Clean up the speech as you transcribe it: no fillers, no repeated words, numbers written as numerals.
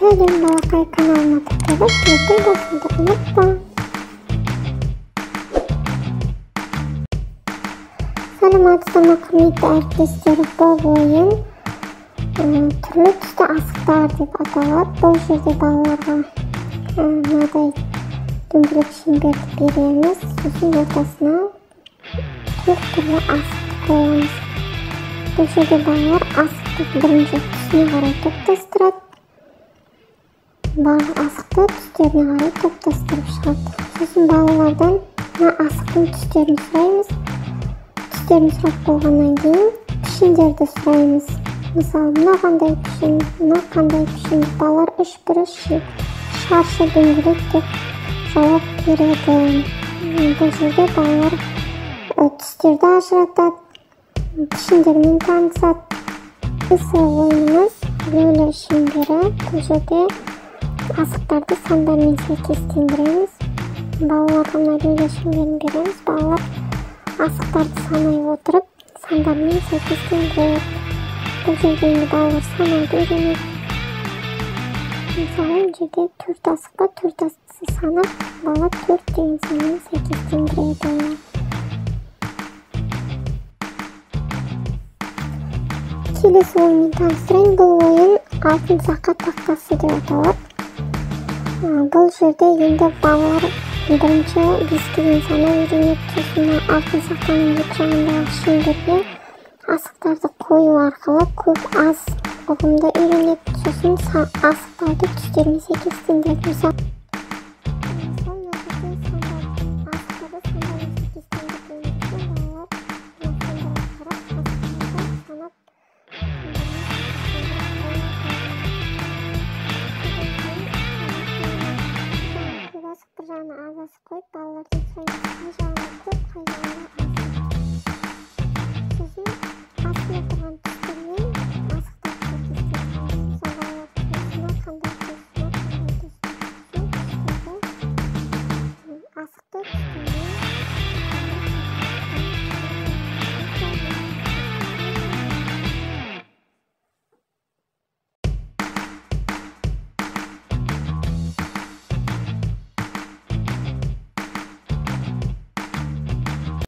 Сәлем балақай, каналыма тіркеліп, ертең басымды ұмытпа. Саламатсыздар құрметті әріптестер, бұл ойын түрлі түсті асықтар деп аталады. Бұл жерде балаларға мынадай дөңгелек шеңберді береміз. Сосын ортасына төрт түрлі асықты қоямыз. Бұл жерде балалар асықты бірінші түсіне қарай топтастырады. Барлық асықты түстеріне қарай топтастырып шығады. Сосын балалардан асықтың түстерін сұраймыз. Түстерін сұрап болғаннан кейін пішіндерді сұраймыз. Мысалы, мына қандай пішін, мына қандай пішін. Балалар үш шаршы дөңгелек деп жауап береді. Бұл жерде балалар түстерді ажыратады, пішіндермен танысады. Мысалы, ойынымыз рөлі шеңбері. Бұл жерде асықтарды сандармен сәйкестендіреміз. Балаларға мына рөлі шеңберін береміз. Балалар асықтарды санай отырып, сандармен сәйкестендіреді. Бұл жерде балалар санауды үйренеді. Мысалы, жерде төрт асық бар, төрт асықты санап, балалар төрт деген санмен сәйкестендіреді. Келесі ойынмен таныстырайын. Бұл ойын алтын сақа тақтасы деп аталады. Бұл жерде енді балалар бірінші 5 деген саны үйренеді. Сосын алтын сақаның екі жағындағы шеңберге асықтарды қою арқылы көп аз ұғымды үйренеді. Сосын асықтарды түстермен сәйкестендіреді.